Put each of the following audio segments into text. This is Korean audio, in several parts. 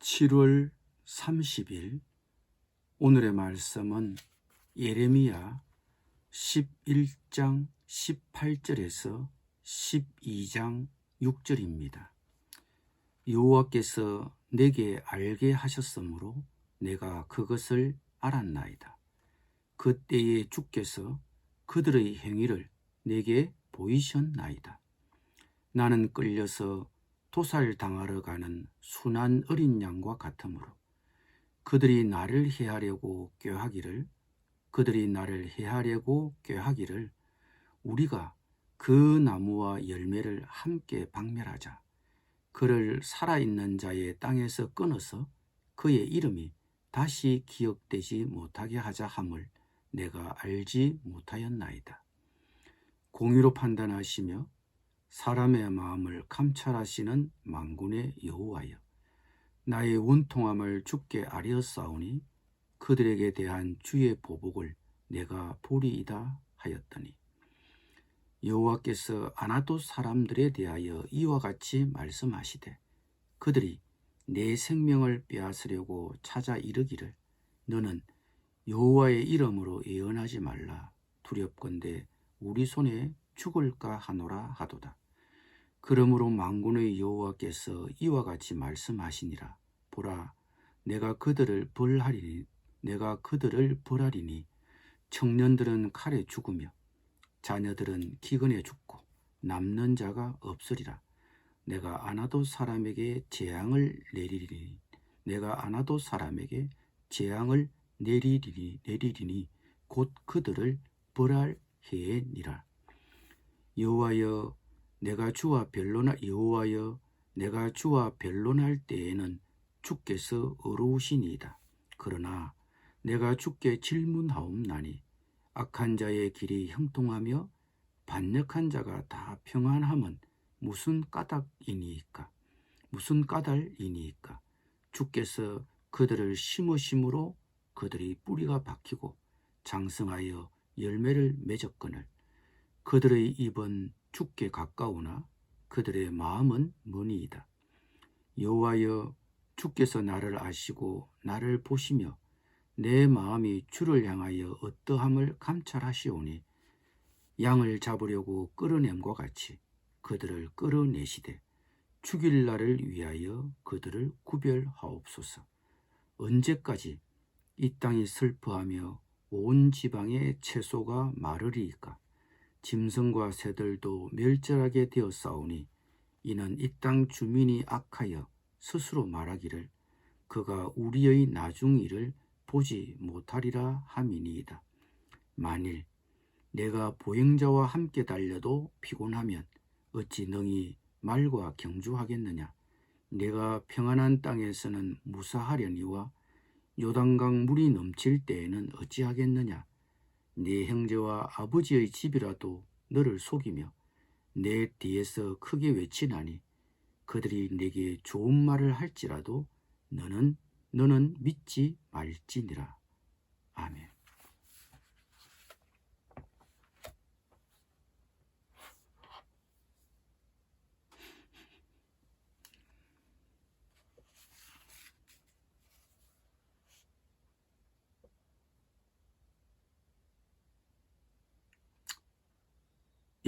7월 30일 오늘의 말씀은 예레미야 11장 18절에서 12장 6절입니다. 여호와께서 내게 알게 하셨으므로 내가 그것을 알았나이다. 그때에 주께서 그들의 행위를 내게 보이셨나이다. 나는 끌려서 도살당하러 가는 순한 어린 양과 같으므로 그들이 나를 해하려고 꾀하기를 우리가 그 나무와 열매를 함께 박멸하자. 그를 살아있는 자의 땅에서 끊어서 그의 이름이 다시 기억되지 못하게 하자 함을 내가 알지 못하였나이다. 공의로 판단하시며 사람의 마음을 감찰하시는 만군의 여호와여, 나의 원통함을 주께 아뢰었사오니 그들에게 대한 주의 보복을 내가 보리이다 하였더니, 여호와께서 아나돗 사람들에 대하여 이와 같이 말씀하시되, 그들이 내 생명을 빼앗으려고 찾아 이르기를 너는 여호와의 이름으로 예언하지 말라. 두렵건대 우리 손에 죽을까 하노라 하도다. 그러므로 만군의 여호와께서 이와 같이 말씀하시니라. 보라, 내가 그들을 벌하리니 청년들은 칼에 죽으며 자녀들은 기근에 죽고 남는 자가 없으리라. 내가 아나돗 사람에게 재앙을 내리리니 곧 그들을 벌할 해니라. 여호와여, 내가 주와 변론할 때에는 주께서 어려우시니이다. 그러나 내가 주께 질문하옵나니 악한 자의 길이 형통하며 반역한 자가 다 평안함은 무슨 까닭이니이까? 주께서 그들을 심으심으로 그들의 뿌리가 박히고 장성하여 열매를 맺었거늘 그들의 입은 주께 가까우나 그들의 마음은 머니이다. 여호와여, 주께서 나를 아시고 나를 보시며 내 마음이 주를 향하여 어떠함을 감찰하시오니 양을 잡으려고 끌어냄과 같이 그들을 끌어내시되 죽일 날을 위하여 그들을 구별하옵소서. 언제까지 이 땅이 슬퍼하며 온 지방의 채소가 마르리이까? 짐승과 새들도 멸절하게 되었사오니 이는 이 땅 주민이 악하여 스스로 말하기를 그가 우리의 나중 일을 보지 못하리라 함이니이다. 만일 내가 보행자와 함께 달려도 피곤하면 어찌 능히 말과 경주하겠느냐? 내가 평안한 땅에서는 무사하려니와 요단강 물이 넘칠 때에는 어찌하겠느냐? 네 형제와 아버지의 집이라도 너를 속이며 내 뒤에서 크게 외치나니 그들이 내게 좋은 말을 할지라도 너는 믿지 말지니라. 아멘.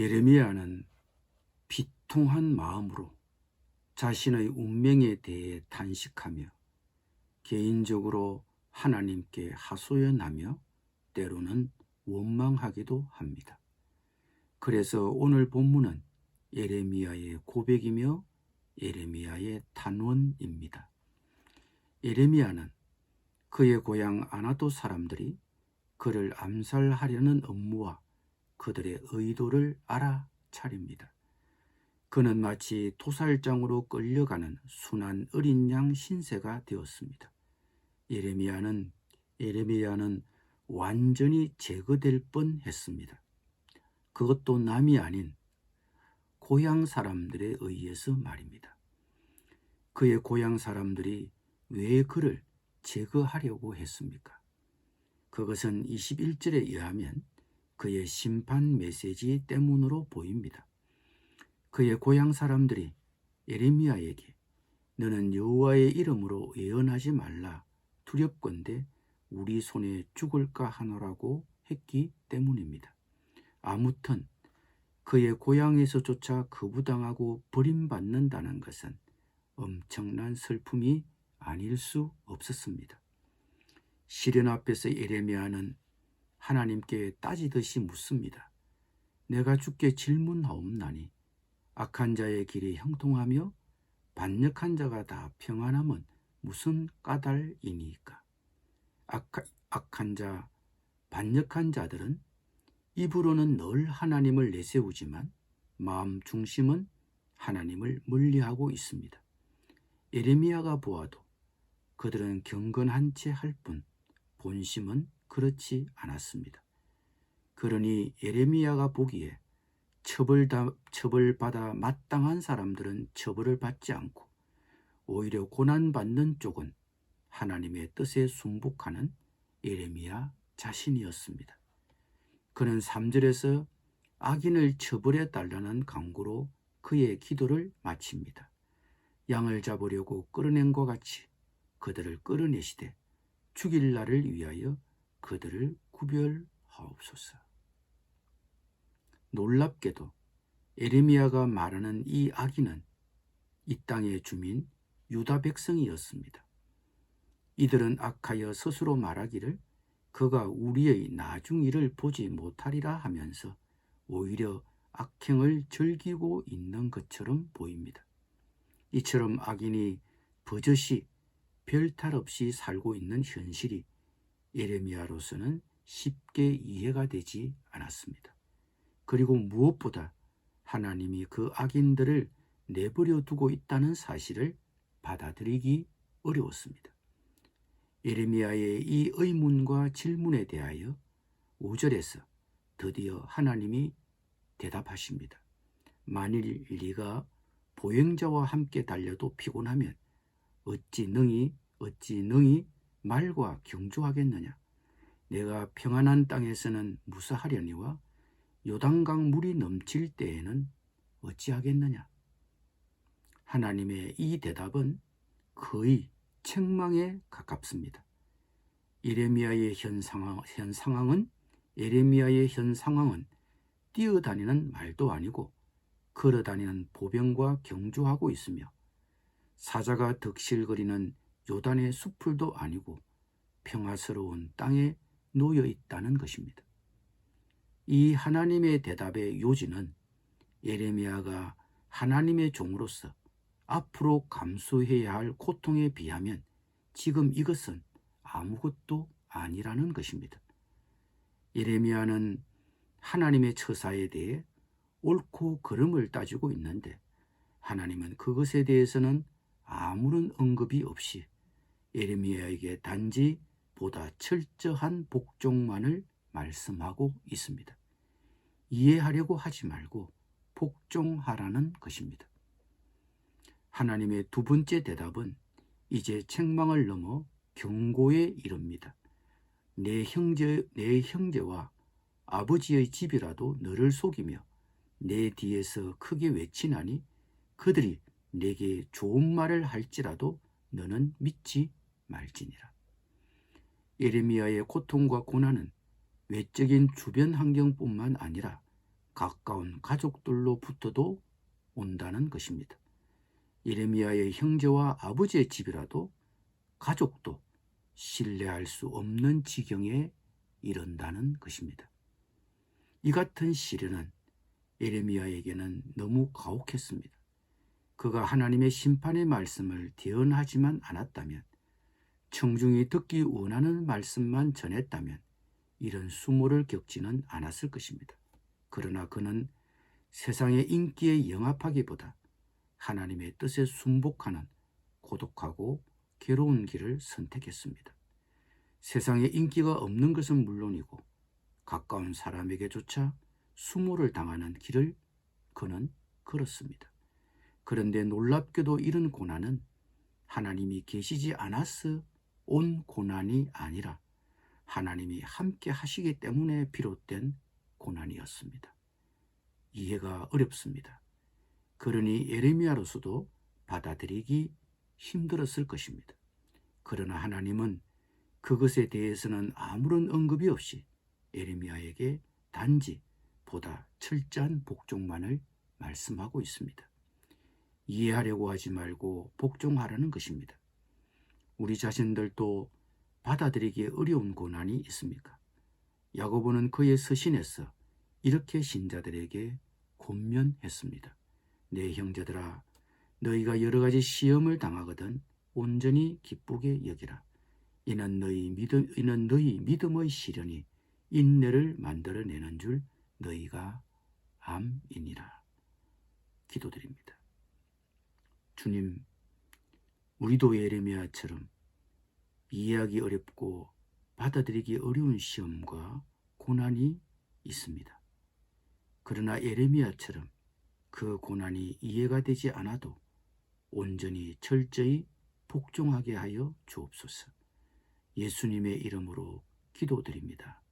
예레미야는 비통한 마음으로 자신의 운명에 대해 탄식하며 개인적으로 하나님께 하소연하며 때로는 원망하기도 합니다. 그래서 오늘 본문은 예레미야의 고백이며 예레미야의 탄원입니다. 예레미야는 그의 고향 아나돗 사람들이 그를 암살하려는 음모와 그들의 의도를 알아차립니다. 그는 마치 도살장으로 끌려가는 순한 어린 양 신세가 되었습니다. 예레미야는 완전히 제거될 뻔했습니다. 그것도 남이 아닌 고향 사람들에 의해서 말입니다. 그의 고향 사람들이 왜 그를 제거하려고 했습니까? 그것은 21절에 의하면 그의 심판 메시지 때문으로 보입니다. 그의 고향 사람들이 예레미야에게 너는 여호와의 이름으로 예언하지 말라. 두렵건대 우리 손에 죽을까 하노라고 했기 때문입니다. 아무튼 그의 고향에서조차 거부당하고 버림받는다는 것은 엄청난 슬픔이 아닐 수 없었습니다. 시련 앞에서 예레미야는 하나님께 따지듯이 묻습니다. 내가 주께 질문하옵나니 악한 자의 길이 형통하며 반역한 자가 다 평안함은 무슨 까닭이니까? 악한 자, 반역한 자들은 입으로는 늘 하나님을 내세우지만 마음 중심은 하나님을 멀리하고 있습니다. 예레미야가 보아도 그들은 경건한 채 할 뿐 본심은 그렇지 않았습니다. 그러니 예레미야가 보기에 처벌받아 마땅한 사람들은 처벌을 받지 않고 오히려 고난받는 쪽은 하나님의 뜻에 순복하는 예레미야 자신이었습니다. 그는 3절에서 악인을 처벌해 달라는 간구로 그의 기도를 마칩니다. 양을 잡으려고 끌어낸과 같이 그들을 끌어내시되 죽일 날을 위하여 그들을 구별하옵소서. 놀랍게도 예레미야가 말하는 이 악인은 이 땅의 주민 유다 백성이었습니다. 이들은 악하여 스스로 말하기를 그가 우리의 나중 일을 보지 못하리라 하면서 오히려 악행을 즐기고 있는 것처럼 보입니다. 이처럼 악인이 버젓이 별탈 없이 살고 있는 현실이 예레미야로서는 쉽게 이해가 되지 않았습니다. 그리고 무엇보다 하나님이 그 악인들을 내버려 두고 있다는 사실을 받아들이기 어려웠습니다. 예레미야의 이 의문과 질문에 대하여 5절에서 드디어 하나님이 대답하십니다. 만일 네가 보행자와 함께 달려도 피곤하면 어찌 능히 말과 경주하겠느냐? 내가 평안한 땅에서는 무사하려니와 요단강 물이 넘칠 때에는 어찌하겠느냐? 하나님의 이 대답은 거의 책망에 가깝습니다. 예레미야의 현 상황은 뛰어다니는 말도 아니고 걸어다니는 보병과 경주하고 있으며 사자가 득실거리는 요단의 숲풀도 아니고 평화스러운 땅에 놓여 있다는 것입니다. 이 하나님의 대답의 요지는 예레미야가 하나님의 종으로서 앞으로 감수해야 할 고통에 비하면 지금 이것은 아무것도 아니라는 것입니다. 예레미야는 하나님의 처사에 대해 옳고 그름을 따지고 있는데 하나님은 그것에 대해서는 아무런 언급이 없이 예레미야에게 단지 보다 철저한 복종만을 말씀하고 있습니다. 이해하려고 하지 말고 복종하라는 것입니다. 하나님의 두 번째 대답은 이제 책망을 넘어 경고에 이릅니다. 내 형제와 아버지의 집이라도 너를 속이며 내 뒤에서 크게 외치나니 그들이 내게 좋은 말을 할지라도 너는 믿지 말지니라. 예레미야의 고통과 고난은 외적인 주변 환경뿐만 아니라 가까운 가족들로부터도 온다는 것입니다. 예레미야의 형제와 아버지의 집이라도 가족도 신뢰할 수 없는 지경에 이른다는 것입니다. 이 같은 시련은 예레미야에게는 너무 가혹했습니다. 그가 하나님의 심판의 말씀을 대언하지만 않았다면, 청중이 듣기 원하는 말씀만 전했다면 이런 수모를 겪지는 않았을 것입니다. 그러나 그는 세상의 인기에 영합하기보다 하나님의 뜻에 순복하는 고독하고 괴로운 길을 선택했습니다. 세상에 인기가 없는 것은 물론이고 가까운 사람에게조차 수모를 당하는 길을 그는 걸었습니다. 그런데 놀랍게도 이런 고난은 하나님이 계시지 않아서 온 고난이 아니라 하나님이 함께 하시기 때문에 비롯된 고난이었습니다. 이해가 어렵습니다. 그러니 예레미야로서도 받아들이기 힘들었을 것입니다. 그러나 하나님은 그것에 대해서는 아무런 언급이 없이 예레미야에게 단지 보다 철저한 복종만을 말씀하고 있습니다. 이해하려고 하지 말고 복종하라는 것입니다. 우리 자신들도 받아들이기 어려운 고난이 있습니까? 야고보는 그의 서신에서 이렇게 신자들에게 권면했습니다. 내 형제들아, 너희가 여러 가지 시험을 당하거든 온전히 기쁘게 여기라. 이는 너희 믿음의 시련이 인내를 만들어내는 줄 너희가 암이니라. 기도드립니다. 주님, 우리도 예레미야처럼 이해하기 어렵고 받아들이기 어려운 시험과 고난이 있습니다. 그러나 예레미야처럼 그 고난이 이해가 되지 않아도 온전히 철저히 복종하게 하여 주옵소서. 예수님의 이름으로 기도드립니다.